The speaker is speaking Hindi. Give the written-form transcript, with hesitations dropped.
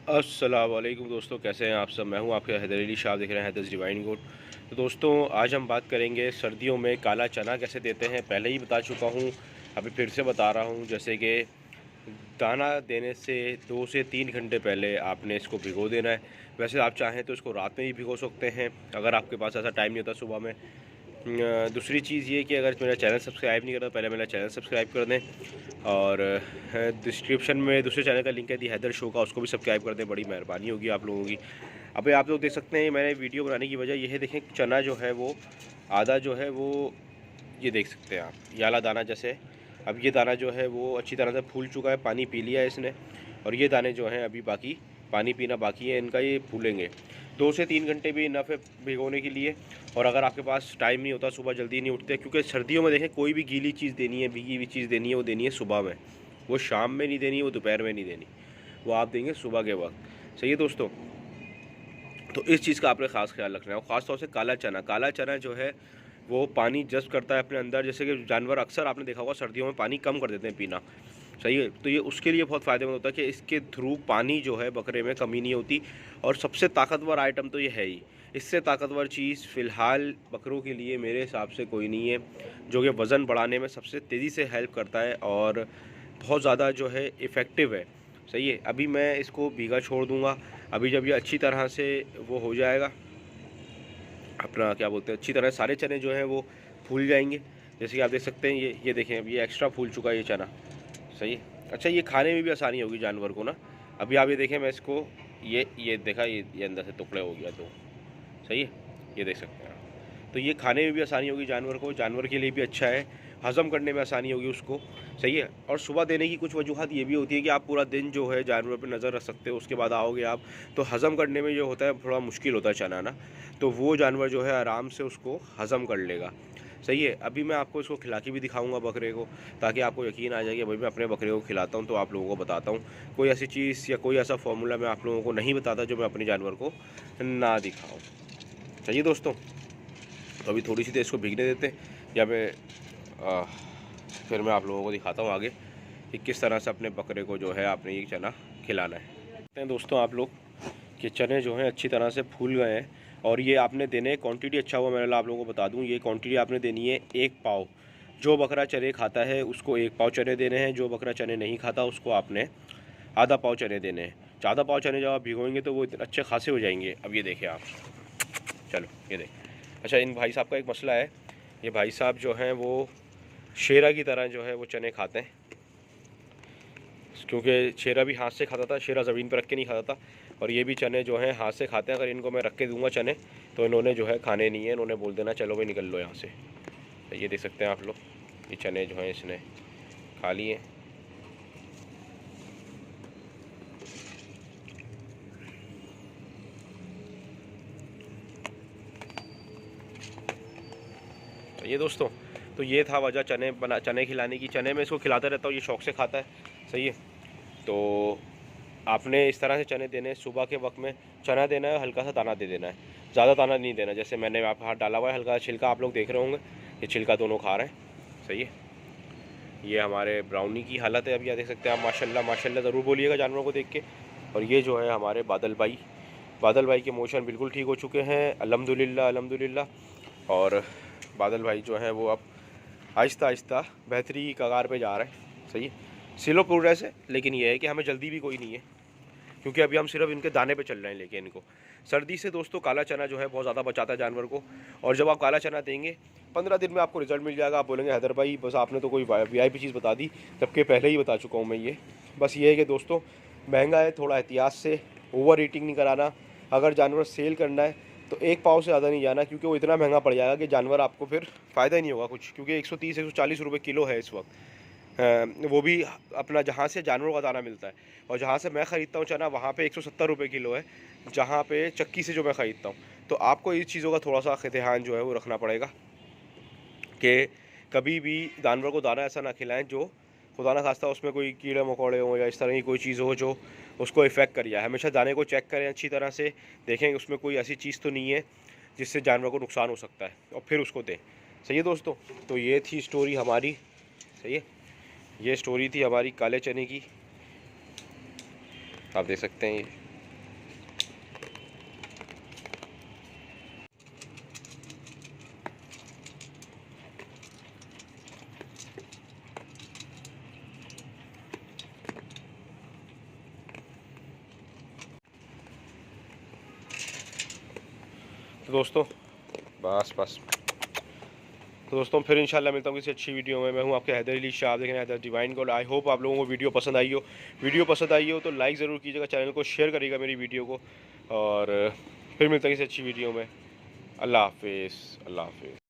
अस्सलाम वालेकुम दोस्तों, कैसे हैं आप सब। मैं हूं आपके हैदर अली शाह, देख रहे हैं हैदर्स डिवाइन गोट। तो दोस्तों, आज हम बात करेंगे सर्दियों में काला चना कैसे देते हैं। पहले ही बता चुका हूं, अभी फिर से बता रहा हूं। जैसे कि दाना देने से 2 से 3 घंटे पहले आपने इसको भिगो देना है। वैसे आप चाहें तो इसको रात में भी भिगो सकते हैं, अगर आपके पास ऐसा टाइम नहीं होता सुबह में। दूसरी चीज़ ये कि अगर मेरा चैनल सब्सक्राइब नहीं करता, पहले मेरा चैनल सब्सक्राइब कर दें। और डिस्क्रिप्शन में दूसरे चैनल का लिंक है दी हैदर शो का, उसको भी सब्सक्राइब कर दें, बड़ी मेहरबानी होगी आप लोगों की। अभी आप लोग देख सकते हैं, मैंने वीडियो बनाने की वजह ये है, देखें चना जो है वो आधा जो है वो, ये देख सकते हैं आप, ये वाला दाना जैसे। अब ये दाना जो है वो अच्छी तरह से फूल चुका है, पानी पी लिया है इसने। और ये दाने जो हैं अभी बाकी पानी पीना बाकी है इनका, ये फूलेंगे। 2 से 3 घंटे भी इनफ है भिगोने के लिए। और अगर आपके पास टाइम नहीं होता, सुबह जल्दी नहीं उठते, क्योंकि सर्दियों में देखें कोई भी गीली चीज़ देनी है, भीगी हुई चीज़ देनी है, वो देनी है सुबह में। वो शाम में नहीं देनी, वो दोपहर में नहीं देनी, वो आप देंगे सुबह के वक्त। सही है दोस्तों। तो इस चीज़ का आपने ख़ास ख्याल रखना है। और ख़ास तौर से काला चना जो है वो पानी जज़्ब करता है अपने अंदर। जैसे कि जानवर अक्सर आपने देखा होगा सर्दियों में पानी कम कर देते हैं पीना। सही है, तो ये उसके लिए बहुत फ़ायदेमंद होता है कि इसके थ्रू पानी जो है बकरे में कमी नहीं होती। और सबसे ताकतवर आइटम तो ये है ही। इससे ताकतवर चीज़ फ़िलहाल बकरों के लिए मेरे हिसाब से कोई नहीं है, जो कि वज़न बढ़ाने में सबसे तेज़ी से हेल्प करता है और बहुत ज़्यादा जो है इफ़ेक्टिव है। सही है, अभी मैं इसको भीगा छोड़ दूँगा। अभी जब ये अच्छी तरह से वो हो जाएगा, अपना क्या बोलते हैं, अच्छी तरह सारे चने जो हैं वो फूल जाएंगे। जैसे कि आप देख सकते हैं, ये देखें, अब ये एक्स्ट्रा फूल चुका है ये चना। सही है। अच्छा, ये खाने में भी आसानी होगी जानवर को ना। अभी आप ये देखें, मैं इसको ये देखा, ये अंदर से टुकड़े हो गया तो। सही है, ये देख सकते हैं आप। तो ये खाने में भी आसानी होगी जानवर को, जानवर के लिए भी अच्छा है, हज़म करने में आसानी होगी उसको। सही है। और सुबह देने की कुछ वजूहत ये भी होती है कि आप पूरा दिन जो है जानवर पर नज़र रख सकते हो, उसके बाद आओगे आप, तो हज़म करने में जो होता है थोड़ा मुश्किल होता है चना ना, तो वो जानवर जो है आराम से उसको हज़म कर लेगा। सही है। अभी मैं आपको इसको खिला के भी दिखाऊंगा बकरे को, ताकि आपको यकीन आ जाए कि भाई मैं अपने बकरे को खिलाता हूँ तो आप लोगों को बताता हूँ। कोई ऐसी चीज़ या कोई ऐसा फार्मूला मैं आप लोगों को नहीं बताता जो मैं अपने जानवर को ना दिखाऊँ। चाहिए दोस्तों। तो अभी थोड़ी सी देर इसको भीगने देते हैं, या फिर मैं आप लोगों को दिखाता हूँ आगे कि किस तरह से अपने बकरे को जो है आपने ये चना खिलाना है। देखते हैं दोस्तों आप लोग कि चने जो हैं अच्छी तरह से फूल गए हैं। और ये आपने देने क्वांटिटी, अच्छा हुआ मैंने आप लोगों को बता दूं, ये क्वांटिटी आपने देनी है 1 पाव। जो बकरा चने खाता है उसको 1 पाव चने देने हैं, जो बकरा चने नहीं खाता उसको आपने आधा पाव चने देने हैं। ज़्यादा पाव चने जब आप भिगोएंगे तो वो इतने अच्छे खासे हो जाएंगे। अब ये देखें आप, चलो ये देखें। अच्छा, इन भाई साहब का एक मसला है, ये भाई साहब जो हैं वो शेरा की तरह जो है वो चने खाते हैं, क्योंकि शेरा भी हाथ से खाता था, शेरा ज़मीन पर रख के नहीं खाता था। और ये भी चने जो हैं हाथ से खाते हैं। अगर इनको मैं रख के दूंगा चने, तो इन्होंने जो है खाने नहीं है, इन्होंने बोल देना चलो भाई निकल लो यहाँ से। तो ये देख सकते हैं आप लोग, ये चने जो हैं इसने खा लिए। तो ये दोस्तों, तो ये था वजह चने खिलाने की। चने में इसको खिलाता रहता हूँ, ये शौक़ से खाता है। सही है। तो आपने इस तरह से चने देने हैं, सुबह के वक्त में चना देना है, हल्का सा दाना दे देना है, ज़्यादा दाना नहीं देना। जैसे मैंने आप हाथ डाला हुआ है, हल्का छिलका आप लोग देख रहे होंगे, ये छिलका दोनों खा रहे हैं। सही है। ये हमारे ब्राउनी की हालत है अभी, आप देख सकते हैं आप। माशाल्लाह माशाल्लाह ज़रूर बोलिएगा जानवरों को देख के। और ये जो है हमारे बादल भाई के मोशन बिल्कुल ठीक हो चुके हैं, अल्हम्दुलिल्लाह अल्हम्दुलिल्लाह। और बादल भाई जो हैं वो अब आहिस्ता आहिस्ता बेहतरी की कगार पे जा रहे हैं। सही है, स्लो प्रोग्रेस है, लेकिन ये है कि हमें जल्दी भी कोई नहीं है, क्योंकि अभी हम सिर्फ इनके दाने पे चल रहे हैं लेके इनको। सर्दी से दोस्तों काला चना जो है बहुत ज़्यादा बचाता है जानवर को। और जब आप काला चना देंगे 15 दिन में आपको रिजल्ट मिल जाएगा। आप बोलेंगे हैदर भाई बस आपने तो कोई वीआईपी चीज़ बता दी, जबकि पहले ही बता चुका हूँ मैं ये। बस ये है कि दोस्तों महंगा है, थोड़ा एहतियात से, ओवर ईटिंग नहीं कराना। अगर जानवर सेल करना है तो 1 पाव से ज़्यादा नहीं जाना, क्योंकि वो इतना महंगा पड़ जाएगा कि जानवर आपको फिर फ़ायदा ही नहीं होगा कुछ। क्योंकि 130-140 रुपये किलो है इस वक्त। वो भी अपना जहाँ से जानवरों का दाना मिलता है। और जहाँ से मैं ख़रीदता हूँ चना, वहाँ पे 170 रुपये किलो है, जहाँ पे चक्की से जो मैं ख़रीदता हूँ। तो आपको इस चीज़ों का थोड़ा सा ध्यान जो है वो रखना पड़ेगा कि कभी भी जानवर को दाना ऐसा ना खिलाएं जो खुदा ना खास्ता उसमें कोई कीड़े मकोड़े हों या इस तरह की कोई चीज़ हो जो उसको इफ़ेक्ट कर जाए। हमेशा दाने को चेक करें अच्छी तरह से, देखें उसमें कोई ऐसी चीज़ तो नहीं है जिससे जानवर को नुकसान हो सकता है, और फिर उसको दें। सही है दोस्तों। तो ये थी स्टोरी हमारी। सही है, ये स्टोरी थी हमारी काले चने की। आप देख सकते हैं तो दोस्तों बस तो दोस्तों फिर इंशाल्लाह मिलता हूँ किसी अच्छी वीडियो में। मैं हूँ आपके हैदर अली शाह, आप देख रहे हैं Haider divine gold. I hope आप लोगों को वीडियो पसंद आई हो। वीडियो पसंद आई हो तो लाइक ज़रूर कीजिएगा, चैनल को शेयर करिएगा मेरी वीडियो को। और फिर मिलता है किसी अच्छी वीडियो में। अल्लाह हाफिज़।